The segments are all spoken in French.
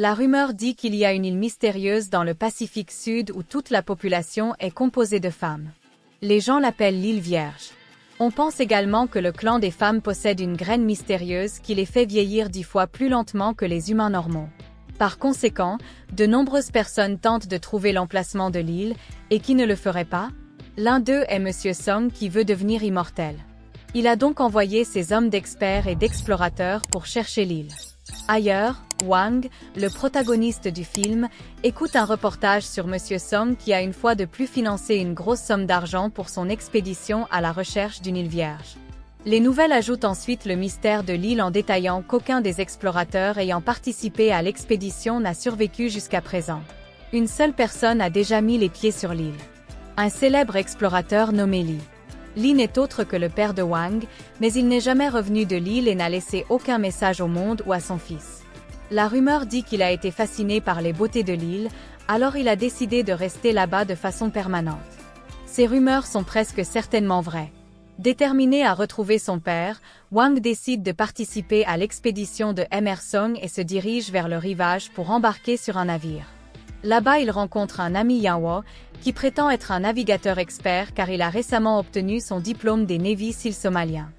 La rumeur dit qu'il y a une île mystérieuse dans le Pacifique Sud où toute la population est composée de femmes. Les gens l'appellent l'île Vierge. On pense également que le clan des femmes possède une graine mystérieuse qui les fait vieillir 10 fois plus lentement que les humains normaux. Par conséquent, de nombreuses personnes tentent de trouver l'emplacement de l'île, et qui ne le ferait pas? L'un d'eux est Monsieur Song qui veut devenir immortel. Il a donc envoyé ses hommes d'experts et d'explorateurs pour chercher l'île. Ailleurs, Wang, le protagoniste du film, écoute un reportage sur Monsieur Song qui a une fois de plus financé une grosse somme d'argent pour son expédition à la recherche d'une île vierge. Les nouvelles ajoutent ensuite le mystère de l'île en détaillant qu'aucun des explorateurs ayant participé à l'expédition n'a survécu jusqu'à présent. Une seule personne a déjà mis les pieds sur l'île. Un célèbre explorateur nommé Li. Li n'est autre que le père de Wang, mais il n'est jamais revenu de l'île et n'a laissé aucun message au monde ou à son fils. La rumeur dit qu'il a été fasciné par les beautés de l'île, alors il a décidé de rester là-bas de façon permanente. Ces rumeurs sont presque certainement vraies. Déterminé à retrouver son père, Wang décide de participer à l'expédition de Mr. Song et se dirige vers le rivage pour embarquer sur un navire. Là-bas, il rencontre un ami Yanwo, qui prétend être un navigateur expert car il a récemment obtenu son diplôme des Navy SEAL somaliens.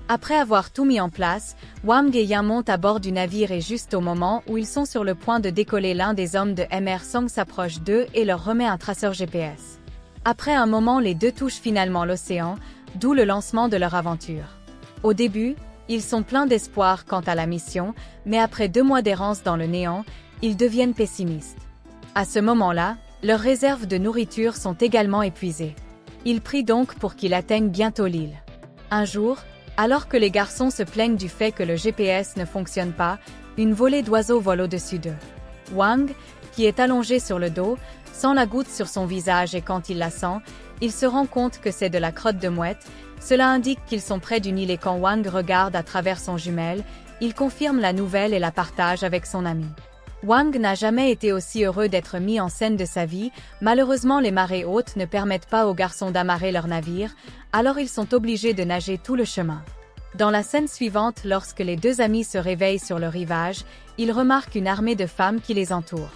Après avoir tout mis en place, Wang et Yan montent à bord du navire et juste au moment où ils sont sur le point de décoller, l'un des hommes de Mr. Song s'approche d'eux et leur remet un traceur GPS. Après un moment, les deux touchent finalement l'océan, d'où le lancement de leur aventure. Au début, ils sont pleins d'espoir quant à la mission, mais après 2 mois d'errance dans le néant, ils deviennent pessimistes. À ce moment-là, leurs réserves de nourriture sont également épuisées. Ils prient donc pour qu'il atteigne bientôt l'île. Un jour, alors que les garçons se plaignent du fait que le GPS ne fonctionne pas, une volée d'oiseaux vole au-dessus d'eux. Wang, qui est allongé sur le dos, sent la goutte sur son visage et quand il la sent, il se rend compte que c'est de la crotte de mouette. Cela indique qu'ils sont près d'une île et quand Wang regarde à travers son jumelle, il confirme la nouvelle et la partage avec son ami. Wang n'a jamais été aussi heureux d'être mis en scène de sa vie. Malheureusement, les marées hautes ne permettent pas aux garçons d'amarrer leur navire, alors ils sont obligés de nager tout le chemin. Dans la scène suivante, lorsque les 2 amis se réveillent sur le rivage, ils remarquent une armée de femmes qui les entoure.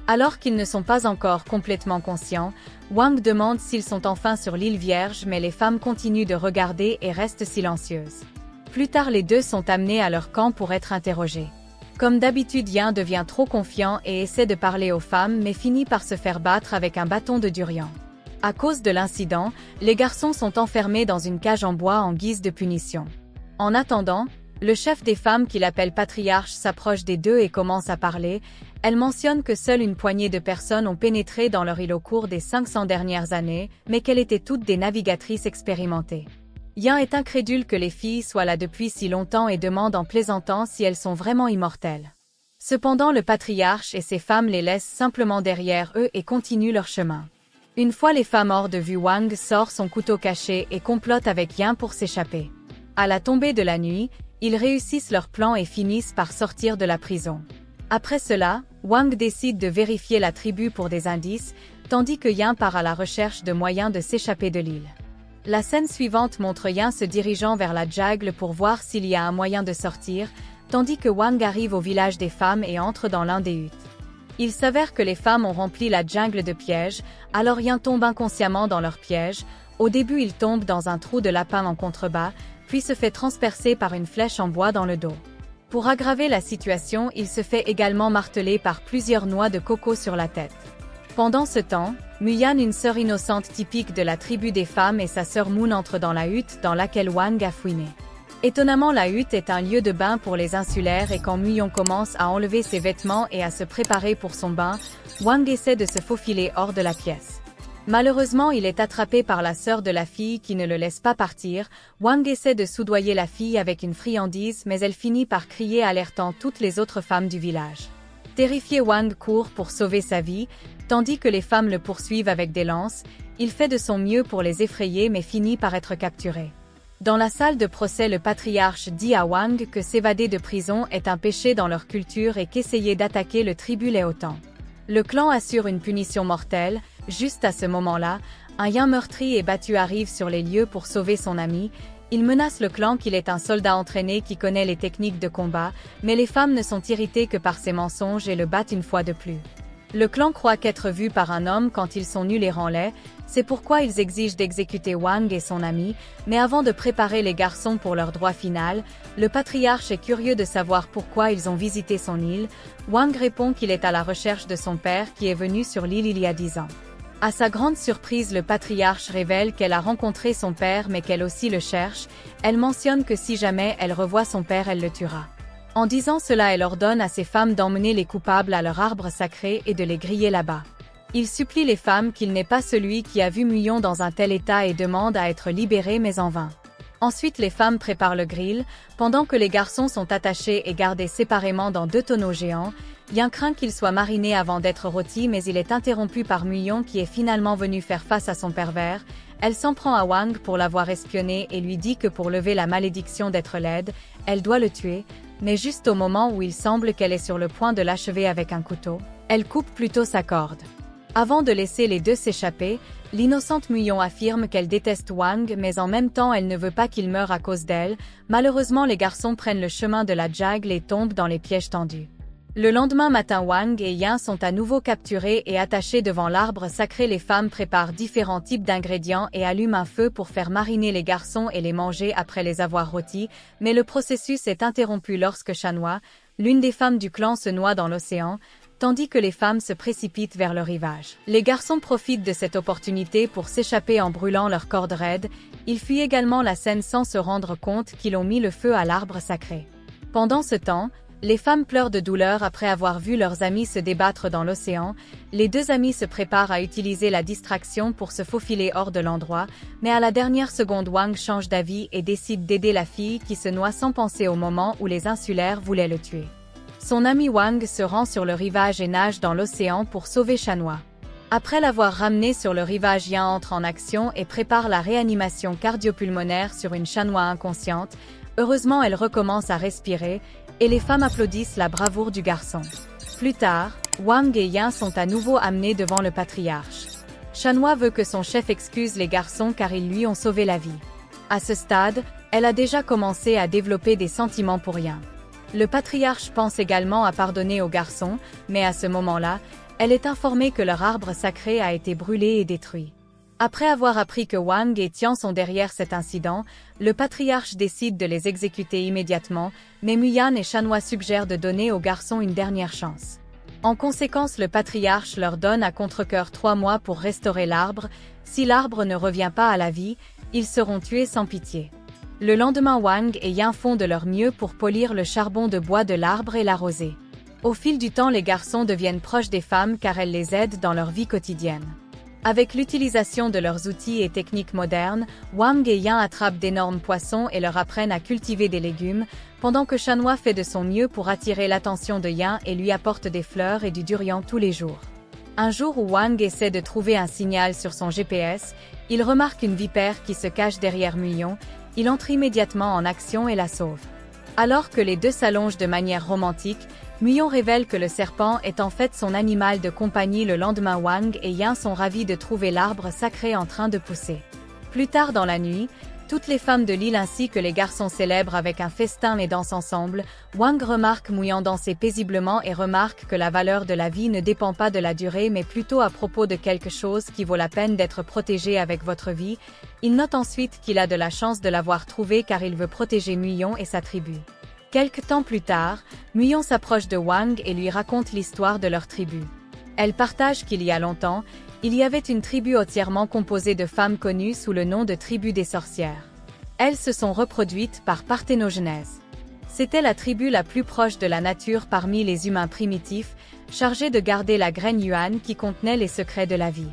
Alors qu'ils ne sont pas encore complètement conscients, Wang demande s'ils sont enfin sur l'île Vierge, mais les femmes continuent de regarder et restent silencieuses. Plus tard, les deux sont amenés à leur camp pour être interrogés. Comme d'habitude, Yan devient trop confiant et essaie de parler aux femmes mais finit par se faire battre avec un bâton de durian. À cause de l'incident, les garçons sont enfermés dans une cage en bois en guise de punition. En attendant, le chef des femmes qu'il appelle patriarche s'approche des deux et commence à parler. Elle mentionne que seule une poignée de personnes ont pénétré dans leur île au cours des 500 dernières années, mais qu'elles étaient toutes des navigatrices expérimentées. Yan est incrédule que les filles soient là depuis si longtemps et demande en plaisantant si elles sont vraiment immortelles. Cependant, le patriarche et ses femmes les laissent simplement derrière eux et continuent leur chemin. Une fois les femmes hors de vue, Wang sort son couteau caché et complote avec Yan pour s'échapper. À la tombée de la nuit, ils réussissent leur plan et finissent par sortir de la prison. Après cela, Wang décide de vérifier la tribu pour des indices, tandis que Yan part à la recherche de moyens de s'échapper de l'île. La scène suivante montre Yan se dirigeant vers la jungle pour voir s'il y a un moyen de sortir, tandis que Wang arrive au village des femmes et entre dans l'un des huttes. Il s'avère que les femmes ont rempli la jungle de pièges, alors Yan tombe inconsciemment dans leur piège. Au début, il tombe dans un trou de lapin en contrebas, puis se fait transpercer par une flèche en bois dans le dos. Pour aggraver la situation, il se fait également marteler par plusieurs noix de coco sur la tête. Pendant ce temps, Muyan, une sœur innocente typique de la tribu des femmes, et sa sœur Moon entrent dans la hutte dans laquelle Wang a fouiné. Étonnamment, la hutte est un lieu de bain pour les insulaires et quand Muyan commence à enlever ses vêtements et à se préparer pour son bain, Wang essaie de se faufiler hors de la pièce. Malheureusement, il est attrapé par la sœur de la fille qui ne le laisse pas partir. Wang essaie de soudoyer la fille avec une friandise mais elle finit par crier alertant toutes les autres femmes du village. Terrifié, Wang court pour sauver sa vie, tandis que les femmes le poursuivent avec des lances. Il fait de son mieux pour les effrayer mais finit par être capturé. Dans la salle de procès, le patriarche dit à Wang que s'évader de prison est un péché dans leur culture et qu'essayer d'attaquer le tribut l'est autant. Le clan assure une punition mortelle. Juste à ce moment-là, un Yan meurtri et battu arrive sur les lieux pour sauver son ami. Il menace le clan qu'il est un soldat entraîné qui connaît les techniques de combat, mais les femmes ne sont irritées que par ses mensonges et le battent une fois de plus. Le clan croit qu'être vu par un homme quand ils sont nuls les rend laids, c'est pourquoi ils exigent d'exécuter Wang et son ami, mais avant de préparer les garçons pour leur droit final, le patriarche est curieux de savoir pourquoi ils ont visité son île. Wang répond qu'il est à la recherche de son père qui est venu sur l'île il y a 10 ans. À sa grande surprise, le patriarche révèle qu'elle a rencontré son père mais qu'elle aussi le cherche. Elle mentionne que si jamais elle revoit son père, elle le tuera. En disant cela, elle ordonne à ses femmes d'emmener les coupables à leur arbre sacré et de les griller là-bas. Il supplie les femmes qu'il n'est pas celui qui a vu Muyon dans un tel état et demande à être libéré mais en vain. Ensuite, les femmes préparent le grill, pendant que les garçons sont attachés et gardés séparément dans 2 tonneaux géants. Yan craint qu'il soit mariné avant d'être rôti, mais il est interrompu par Muyon qui est finalement venu faire face à son pervers. Elle s'en prend à Wang pour l'avoir espionné et lui dit que pour lever la malédiction d'être laide, elle doit le tuer, mais juste au moment où il semble qu'elle est sur le point de l'achever avec un couteau, elle coupe plutôt sa corde. Avant de laisser les deux s'échapper, l'innocente Muyon affirme qu'elle déteste Wang mais en même temps elle ne veut pas qu'il meure à cause d'elle. Malheureusement, les garçons prennent le chemin de la jungle et tombent dans les pièges tendus. Le lendemain matin, Wang et Yan sont à nouveau capturés et attachés devant l'arbre sacré. Les femmes préparent différents types d'ingrédients et allument un feu pour faire mariner les garçons et les manger après les avoir rôtis, mais le processus est interrompu lorsque Shanhua, l'une des femmes du clan, se noie dans l'océan, tandis que les femmes se précipitent vers le rivage. Les garçons profitent de cette opportunité pour s'échapper en brûlant leurs cordes raides. Ils fuient également la scène sans se rendre compte qu'ils ont mis le feu à l'arbre sacré. Pendant ce temps, les femmes pleurent de douleur après avoir vu leurs amis se débattre dans l'océan. Les 2 amis se préparent à utiliser la distraction pour se faufiler hors de l'endroit, mais à la dernière seconde, Wang change d'avis et décide d'aider la fille qui se noie sans penser au moment où les insulaires voulaient le tuer. Son ami Wang se rend sur le rivage et nage dans l'océan pour sauver Shanhua. Après l'avoir ramené sur le rivage, Yan entre en action et prépare la réanimation cardio-pulmonaire sur une Shanhua inconsciente. Heureusement, elle recommence à respirer, et les femmes applaudissent la bravoure du garçon. Plus tard, Wang et Yan sont à nouveau amenés devant le patriarche. Shanhua veut que son chef excuse les garçons car ils lui ont sauvé la vie. À ce stade, elle a déjà commencé à développer des sentiments pour Yan. Le patriarche pense également à pardonner aux garçons, mais à ce moment-là, elle est informée que leur arbre sacré a été brûlé et détruit. Après avoir appris que Wang et Tian sont derrière cet incident, le patriarche décide de les exécuter immédiatement, mais Muyan et Shanhua suggèrent de donner aux garçons une dernière chance. En conséquence, le patriarche leur donne à contre-cœur 3 mois pour restaurer l'arbre. Si l'arbre ne revient pas à la vie, ils seront tués sans pitié. Le lendemain, Wang et Yan font de leur mieux pour polir le charbon de bois de l'arbre et l'arroser. Au fil du temps, les garçons deviennent proches des femmes car elles les aident dans leur vie quotidienne. Avec l'utilisation de leurs outils et techniques modernes, Wang et Yan attrapent d'énormes poissons et leur apprennent à cultiver des légumes, pendant que Shanhua fait de son mieux pour attirer l'attention de Yan et lui apporte des fleurs et du durian tous les jours. Un jour où Wang essaie de trouver un signal sur son GPS, il remarque une vipère qui se cache derrière Muyon. Il entre immédiatement en action et la sauve. Alors que les deux s'allongent de manière romantique, Muyon révèle que le serpent est en fait son animal de compagnie. Le lendemain, Wang et Yan sont ravis de trouver l'arbre sacré en train de pousser. Plus tard dans la nuit, toutes les femmes de l'île ainsi que les garçons célèbrent avec un festin et dansent ensemble. Wang remarque Muyon danser paisiblement et remarque que la valeur de la vie ne dépend pas de la durée mais plutôt à propos de quelque chose qui vaut la peine d'être protégé avec votre vie. Il note ensuite qu'il a de la chance de l'avoir trouvé car il veut protéger Muyon et sa tribu. Quelque temps plus tard, Muyon s'approche de Wang et lui raconte l'histoire de leur tribu. Elle partage qu'il y a longtemps, il y avait une tribu entièrement composée de femmes connues sous le nom de tribu des sorcières. Elles se sont reproduites par parthénogenèse. C'était la tribu la plus proche de la nature parmi les humains primitifs, chargée de garder la graine Yuan qui contenait les secrets de la vie.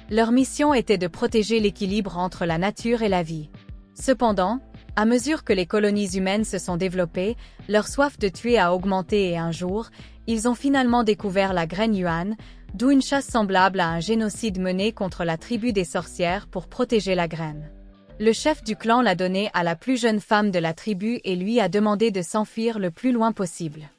Leur mission était de protéger l'équilibre entre la nature et la vie. Cependant, à mesure que les colonies humaines se sont développées, leur soif de tuer a augmenté et un jour, ils ont finalement découvert la graine Yuan, d'où une chasse semblable à un génocide mené contre la tribu des sorcières pour protéger la graine. Le chef du clan l'a donnée à la plus jeune femme de la tribu et lui a demandé de s'enfuir le plus loin possible.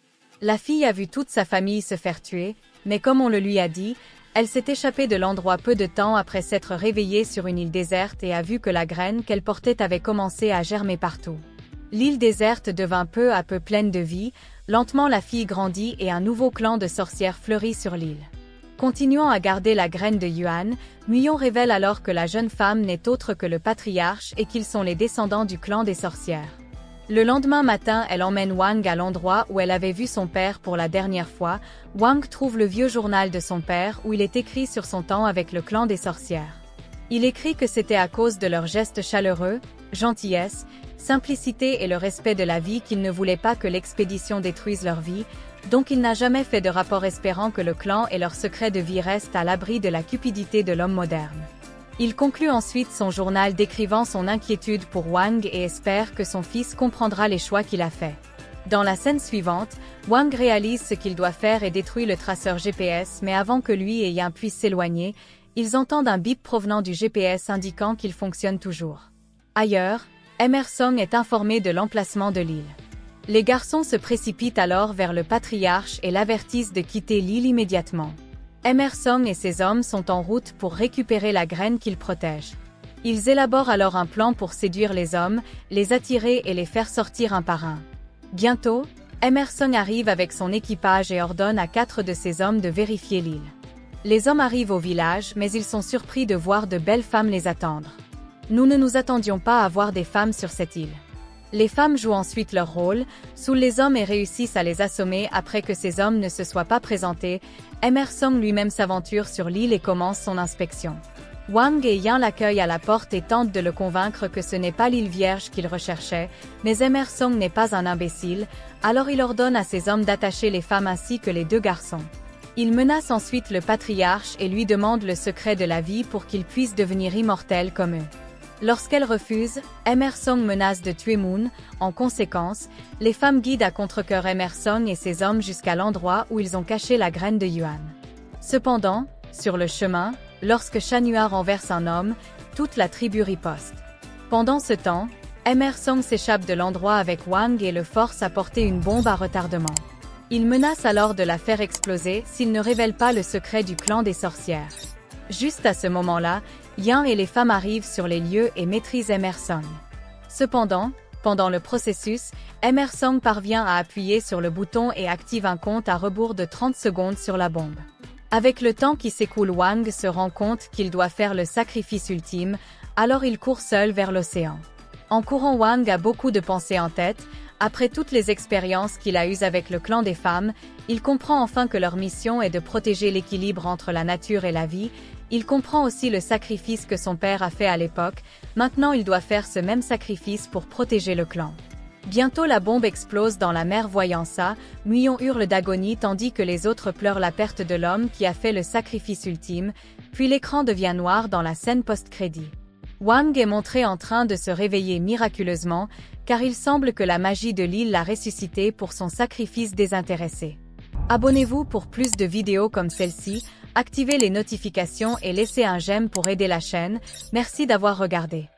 La fille a vu toute sa famille se faire tuer, mais comme on le lui a dit, Elle s'est échappée de l'endroit peu de temps après s'être réveillée sur une île déserte et a vu que la graine qu'elle portait avait commencé à germer partout. L'île déserte devint peu à peu pleine de vie, lentement la fille grandit et un nouveau clan de sorcières fleurit sur l'île. Continuant à garder la graine de Yuan, Muyon révèle alors que la jeune femme n'est autre que le patriarche et qu'ils sont les descendants du clan des sorcières. Le lendemain matin, elle emmène Wang à l'endroit où elle avait vu son père pour la dernière fois. Wang trouve le vieux journal de son père où il est écrit sur son temps avec le clan des sorcières. Il écrit que c'était à cause de leurs gestes chaleureux, gentillesse, simplicité et le respect de la vie qu'il ne voulait pas que l'expédition détruise leur vie, donc il n'a jamais fait de rapport espérant que le clan et leur secret de vie restent à l'abri de la cupidité de l'homme moderne. Il conclut ensuite son journal décrivant son inquiétude pour Wang et espère que son fils comprendra les choix qu'il a faits. Dans la scène suivante, Wang réalise ce qu'il doit faire et détruit le traceur GPS, mais avant que lui et Yin puissent s'éloigner, ils entendent un bip provenant du GPS indiquant qu'il fonctionne toujours. Ailleurs, Emerson est informé de l'emplacement de l'île. Les garçons se précipitent alors vers le patriarche et l'avertissent de quitter l'île immédiatement. Emerson et ses hommes sont en route pour récupérer la graine qu'ils protègent. Ils élaborent alors un plan pour séduire les hommes, les attirer et les faire sortir un par un. Bientôt, Emerson arrive avec son équipage et ordonne à 4 de ses hommes de vérifier l'île. Les hommes arrivent au village mais ils sont surpris de voir de belles femmes les attendre. Nous ne nous attendions pas à voir des femmes sur cette île. Les femmes jouent ensuite leur rôle, saoulent les hommes et réussissent à les assommer après que ces hommes ne se soient pas présentés. Emerson lui-même s'aventure sur l'île et commence son inspection. Wang et Yin l'accueillent à la porte et tentent de le convaincre que ce n'est pas l'île vierge qu'il recherchait, mais Emerson n'est pas un imbécile, alors il ordonne à ses hommes d'attacher les femmes ainsi que les 2 garçons. Il menace ensuite le patriarche et lui demande le secret de la vie pour qu'il puisse devenir immortel comme eux. Lorsqu'elle refuse, Emerson menace de tuer Moon. En conséquence, les femmes guident à contre-cœur Emerson et ses hommes jusqu'à l'endroit où ils ont caché la graine de Yuan. Cependant, sur le chemin, lorsque Shanhua renverse un homme, toute la tribu riposte. Pendant ce temps, Emerson s'échappe de l'endroit avec Wang et le force à porter une bombe à retardement. Il menace alors de la faire exploser s'il ne révèle pas le secret du clan des sorcières. Juste à ce moment-là, Yin et les femmes arrivent sur les lieux et maîtrisent Emerson. Cependant, pendant le processus, Emerson parvient à appuyer sur le bouton et active un compte à rebours de 30 secondes sur la bombe. Avec le temps qui s'écoule, Wang se rend compte qu'il doit faire le sacrifice ultime, alors il court seul vers l'océan. En courant, Wang a beaucoup de pensées en tête. Après toutes les expériences qu'il a eues avec le clan des femmes, il comprend enfin que leur mission est de protéger l'équilibre entre la nature et la vie. Il comprend aussi le sacrifice que son père a fait à l'époque. Maintenant il doit faire ce même sacrifice pour protéger le clan. Bientôt la bombe explose dans la mer. Voyant ça, Muyon hurle d'agonie tandis que les autres pleurent la perte de l'homme qui a fait le sacrifice ultime, puis l'écran devient noir dans la scène post-crédit. Wang est montré en train de se réveiller miraculeusement, car il semble que la magie de l'île l'a ressuscité pour son sacrifice désintéressé. Abonnez-vous pour plus de vidéos comme celle-ci, activez les notifications et laissez un j'aime pour aider la chaîne. Merci d'avoir regardé.